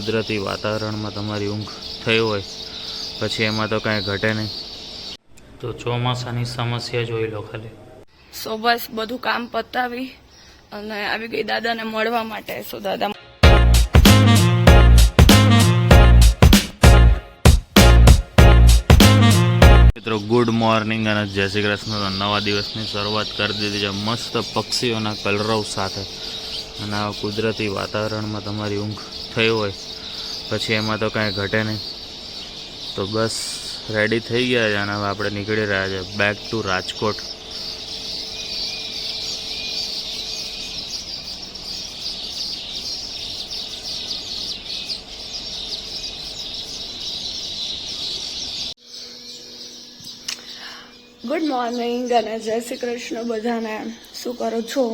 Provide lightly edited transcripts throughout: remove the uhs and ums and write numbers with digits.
કુદરતી વાતાવરણમાં તમારી ઊંઘ થઈ હોય પછી એમાં તો કાંઈ ઘટે નહીં. તો ચોમાસાની સમસ્યા જોઈ લો ખાલી. સો બસ બધું કામ પતાવી અને આવી ગઈ દાદાને મળવા માટે. સો દાદા મિત્રો ગુડ મોર્નિંગ અને જય શ્રી કૃષ્ણ. નવા દિવસની શરૂઆત કરી દીધી છે મસ્ત પક્ષીઓના કલરવ સાથે. અને આ કુદરતી વાતાવરણમાં તમારી ઊંઘ થઈ હોય પછી એમાં તો કાંઈ ઘટે નહીં. તો બસ રેડી થઈ ગયા છે અને હવે આપણે નીકળી રહ્યા છે back to Rajkot. Good morning અને જય શ્રી કૃષ્ણ બધાને. શું કરો છો?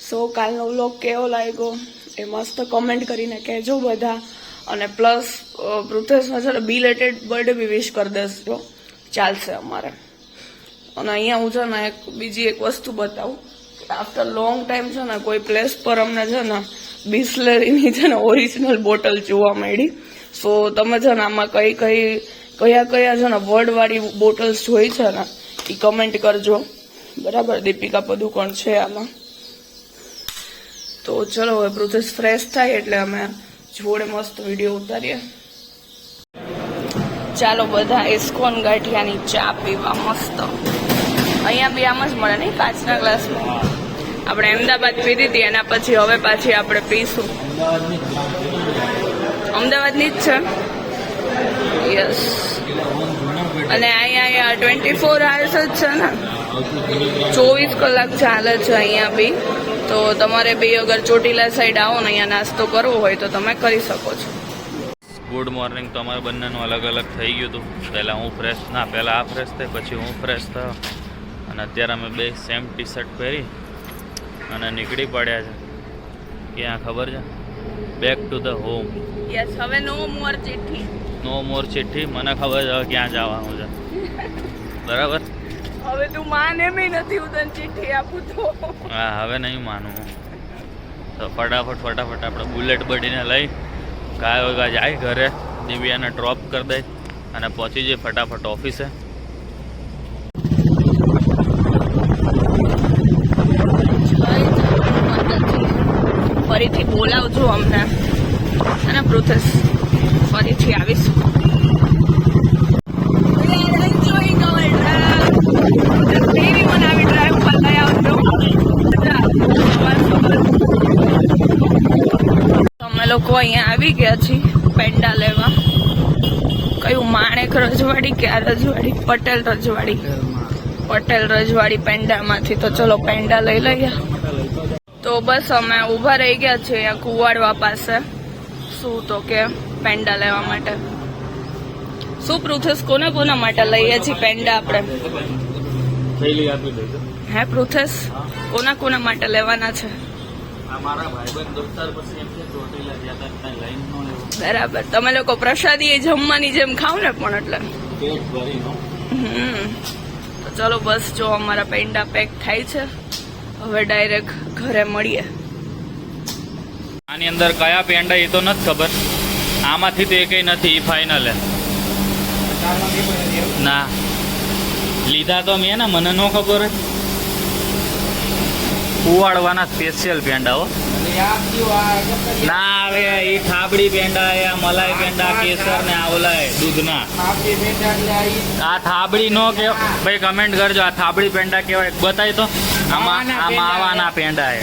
સો કાલનો વ્લોગ કેવો લાગ્યો એ મસ્ત કમેન્ટ કરીને કહેજો બધા. અને પ્લસ પૃથ્વેશનો છે ને બિલેટેડ બર્થડે બી વિશ કરી દેજો, ચાલશે અમારે. અને અહીંયા હું છે ને બીજી એક વસ્તુ બતાવું. આફ્ટર લોંગ ટાઈમ છે ને કોઈ પ્લેસ પર અમને છે ને બિસ્લેરીની છે ને ઓરિજિનલ બોટલ જોવા મળી. સો તમે છે ને આમાં કયા છે ને વર્ડવાળી બોટલ્સ જોઈ છે ને એ કમેન્ટ કરજો, બરાબર. દીપિકા પદુકોણ છે આમાં. તો ચલો હવે પૃથ્વી ફ્રેશ થાય એટલે અમે જોડે મસ્ત વિડીયો ઉતારીએ. ચાલો બધા ઇસ્કોન ગાંઠિયાની ચા પીવા મસ્ત. અહીંયા બી આમ જ મળે નહીં, કાચના ગ્લાસમાં. આપણે અમદાવાદ પીધી હતી એના પછી હવે પાછી આપણે પીશું. અમદાવાદની જ છે, યસ. અને અહીંયા 24 hours જ છે ને, 24 કલાક ચાલે છે અહીંયા બી. તો તમારે બી અગર ચોટીલા સાઈડ આવો ને અહીંયા નાસ્તો કરવો હોય તો તમે કરી શકો છો. Good morning. તો અમારે બંનેનું અલગ અલગ થઈ ગયું હતું. પહેલાં આ ફ્રેશ થઈ પછી હું ફ્રેશ થયો અને અત્યારે અમે બે સેમ ટી શર્ટ પહેરી અને નીકળી પડ્યા છે. ક્યાં ખબર છે? Back to the home. Yes, હવે નો મોર ચિઠ્ઠી. નો મોર ચિઠ્ઠી. મને ખબર છે હવે ક્યાં જવાનું છે, બરાબર. હવે તું માને એમ નથી હું તને ચિઠ્ઠી આપું તો. હા, હવે નહીં માનું. તો ફટાફટ આપણે બુલેટ બડીને લઈ કાયા જાય ઘરે, દિવ્યાને ડ્રોપ કરી દઈ અને પહોંચી જઈએ ફટાફટ ઓફિસે. ફરીથી બોલાવજો અમને અને પૃથ્વી ફરીથી આવીશું. અમે લોકો અહીંયા આવી ગયા છીએ પેંડા લેવા. કયું માણેક રજવાડી કે આ રજવાડી? પટેલ રજવાડી પેંડામાંથી. તો ચલો પેંડા લઈ લઈએ. તો બસ અમે ઊભા રહી ગયા છીએ અહીંયા કુવાડવા પાસે. શું તો કે પેંડા લેવા માટે. શું પૃથ્વેશ, કોના માટે લઈએ છીએ પેંડા આપણે? હે પૃથ્વેશ, કોના માટે લેવાના છે? બરાબર. તમે લોકો પ્રસાદી એ જમવાની જેમ ખાવ ને પણ એટલે. તો ચલો બસ જો અમારા પેંડા પેક થાય છે. હવે ડાયરેક્ટ ઘરે મળીએ. આની અંદર કયા પેંડા એ તો નથી ખબર. આમાંથી તો એ કઈ નથી ફાઇનલ. ના લીધા તો મેં ને, મને ન ખબર હોય. કુવાડવાના સ્પેશિયલ પેંડા હો. ના હવે એ થાબડી પેંડા, આ મલાઈ પેંડા, કેસર ને આવલાય દૂધના. આ થાબડી નો કે ભાઈ કમેન્ટ કરજો, આ થાબડી પેંડા કેવાય બતાય તો. આમાં માવાના પેંડા હે.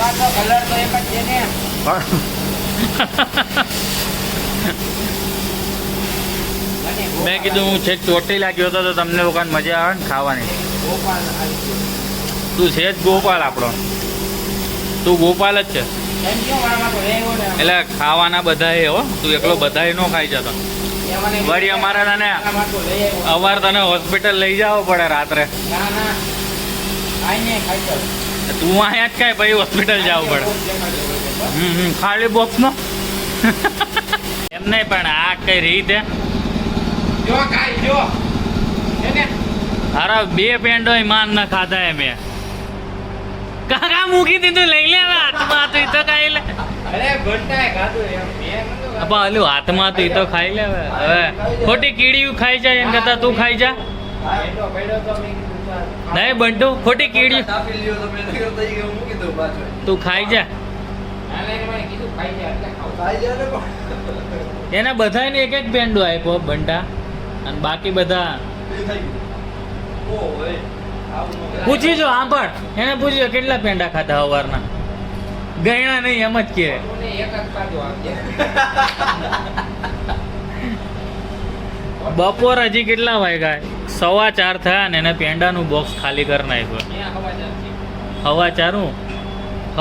મેં કીધું હું છેક ચોટીલા ગયો હતો તો તમને લોકોને મજા આવે ને ખાવાની. તું છે જ ગોપાલ આપણો, તું ગોપાલ જ છે. એટલે ખાવાના બધા હો, તું એકલો બધા ન ખાઈ જતો. વળી અમારા તને તને હોસ્પિટલ લઈ જવો પડે રાત્રે. તું અહીંયા જ ખાય પછી હોસ્પિટલ જવું પડે. ખાલી બોક્સ નો એમ નહીં, પણ આ કઈ રીતે અરે 2 પેંડો માન ના ખાધા મેં. કાકા મૂકી દીધું, લઈ લે હાથમાં તો કઈ લે. અરે ઘંટાએ ખાધું એમ. પણ ઓલું હાથમાં હતું એ તો ખાઈ લે હવે ખોટી કીડીયું ખાઈ જાય એમ કરતા તું ખાઈ જા નહીં બંટુ ખોટી કીડીયું તું ખાઈ જા એને બધાને એક એક પેંડો આપ્યો બંટા અને બાકી બધા પૂછી જો આંભળ એને પૂછ્યો કેટલા પેંડા ખાધા સવારના ગયણા નહીં એમ જ કે બપોર હજી કેટલા વાગ્યા 4:15 થયા ને એને પેંડાનું બોક્સ ખાલી કરી નાખ્યું 4:15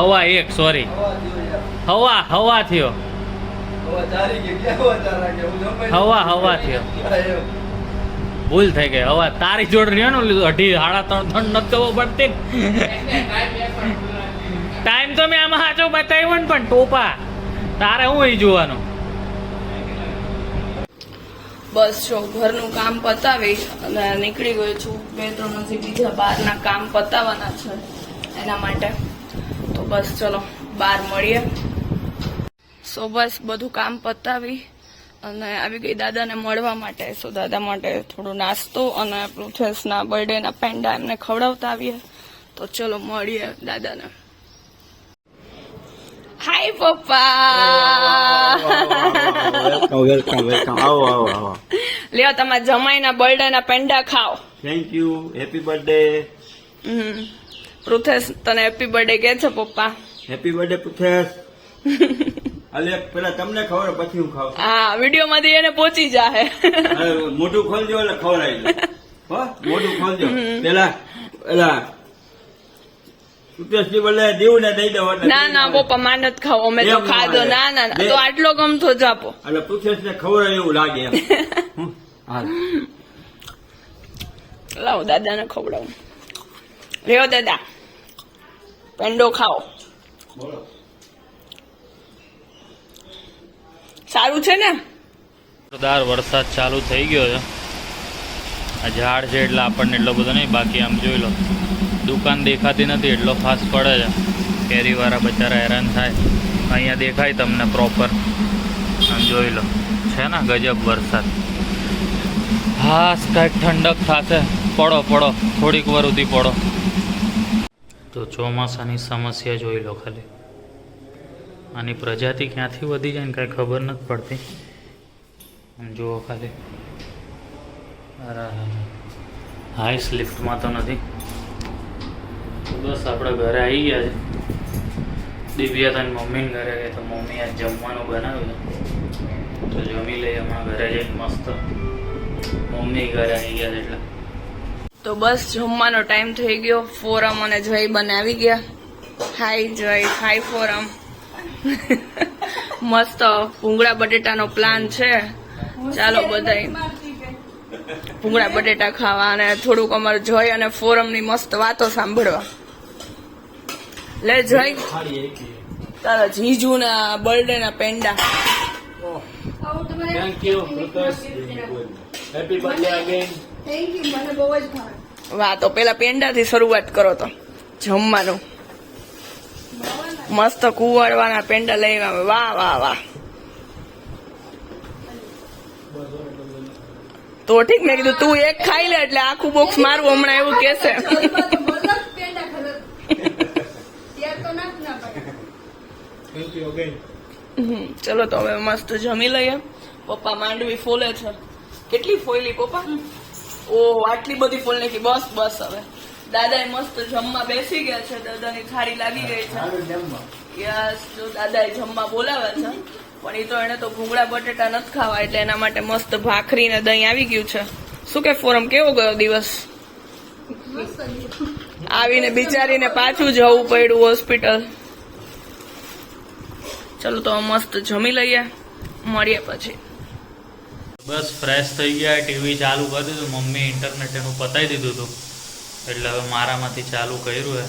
1:15 સોરી હવા થયો હવા થયો ભૂલ થઈ ગઈ હવા તારી જોડ રહ્યો ને 2:30 3 નથી ખબર પડતી ટાઈમ તો મેં આમાં સાચો બતાવ્યો ને પણ ટોપા તારે હું અહીં જોવાનું બસ જો ઘરનું કામ પતાવી અને નીકળી ગઈ છું 2-3 હજી બીજા બહારના કામ પતાવવાના છે એના માટે તો બસ ચલો બહાર મળીએ સો બસ બધું કામ પતાવી અને આવી ગઈ દાદાને મળવા માટે સો દાદા માટે થોડો નાસ્તો અને પૃથ્વેશના બર્થડેના પેંડા એમને ખવડાવતા આવીએ તો ચલો મળીએ દાદાને હાય પપ્પા વેલકમ આવો લ્યો તમારા જમાઈના બર્થડેના પેંડા ખાઓ થેન્ક યુ હેપી બર્થડે પૃથ્વેશ તને હેપી બર્થડે કે છે પપ્પા હેપી બર્થડે પુથેશ અલે પેલા તમને ખબર પછી હું ખાવ હા વિડીયો માંથી એને પહોંચી જાહે મોઢું ખોલજો એટલે ખવડાવી હો મોઢું ખોલજો પેલા પુથેશ ની બદલે દેવું ને દઈ દો ના ના પપ્પા માનત ખાઓ અમે તો ખાધો ના ના તો આટલો ગમતો જ આપો એટલે પુથેશ ને ખવડાવે એવું લાગે એમ હાલ લાવો દાદાને ખવડાવું રેવો દાદા પેંડો ખાઓ બોલો સારું છે ને જોરદાર વરસાદ ચાલુ થઈ ગયો છે આ ઝાડ છે એટલે આપણને એટલો બધો નહીં બાકી આમ જોઈ લો દુકાન દેખાતી નથી એટલો ફાસ્ટ પડે છે કેરીવાળા બચારા હેરાન થાય અહીંયા દેખાય તમને પ્રોપર આમ જોઈ લો છે ને ગજબ વરસાદ હાસ કાંઈક ઠંડક થશે પડો થોડીક વાર સુધી પડો તો ચોમાસાની સમસ્યા જોઈ લો ખાલી આની પ્રજાતિ ક્યાંથી વધી જાય ને કાંઈ ખબર નથી પડતી આમ જુઓ ખાલી હાઈસ લિફ્ટમાં તો નથી બસ આપણે ઘરે આવી ગયા છે દિવ્યા તને મમ્મીને ઘરે ગઈ તો મમ્મી આજ જમવાનું બનાવ્યું તો જમી લઈએ હમણાં ઘરે જઈને મસ્ત મમ્મી ઘરે આવી ગયા છે એટલે તો બસ જમવાનો ટાઈમ થઈ ગયો ફોરમ અને જય બને આવી ગયા હાય જય હાય ફોરમ મસ્ત ભૂંગળા બટેટાનો પ્લાન છે ચાલો બધાય ભૂંગળા બટેટા ખાવા અને થોડુંક અમારે જય અને ફોરમની મસ્ત વાતો સાંભળવા લે જય તારા જીજુ ના બર્થડે ના peda thank you happy birthday again વાહ તો પેલા પેંડા થી શરૂઆત કરો તો જમવાનું મસ્ત કુવાડવાના પેંડા લઈ આવે વાહ વાહ વાહ તો ઠીક મેં કીધું તું એક ખાઈ લે એટલે આખું બોક્સ મારું હમણાં એવું કેશે ચલો તો હવે મસ્ત જમી લઈએ પપ્પા માંડવી ફોલે છે કેટલી ફોયલી પપ્પા ઓહ આટલી બધી ફોલ નાખી બસ બસ હવે દાદા મસ્ત જમવા બેસી ગયા છે દાદાની થાળી લાગી ગઈ છે યસ જો દાદાએ જમવા બોલાવે છે પણ એ તો એને તો ભૂંગળા બટેટા નથી ખાવા એટલે એના માટે મસ્ત ભાખરી ને દહીં આવી ગયું છે શું કે ફોરમ કેવો ગયો દિવસ આવીને બિચારીને પાછું જવું પડ્યું હોસ્પિટલ ચલો તો મસ્ત જમી લઈએ મળીએ પછી બસ ફ્રેશ થઈ ગયા ટીવી ચાલુ કરી દીધું મમ્મી ઇન્ટરનેટ એનું પતાવી દીધું હતું એટલે હવે મારામાંથી ચાલુ કર્યું હે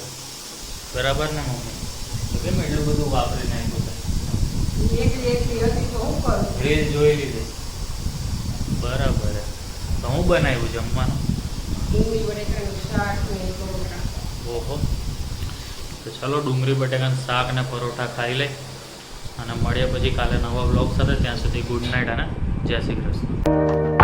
બરાબર ને મમ્મી કેમ એટલું બધું વાપરી નાખ્યું રીલ જોઈ લીધી બરાબર હે તો હું બનાવ્યું જમવાનું ઓહો તો ચલો ડુંગળી બટેકાનું શાક ને પરોઠા ખાઈ લઈ અને મળીએ પછી કાલે નવા બ્લોગ સાથે. ત્યાં સુધી ગુડ નાઇટ અને જય શ્રી કૃષ્ણ.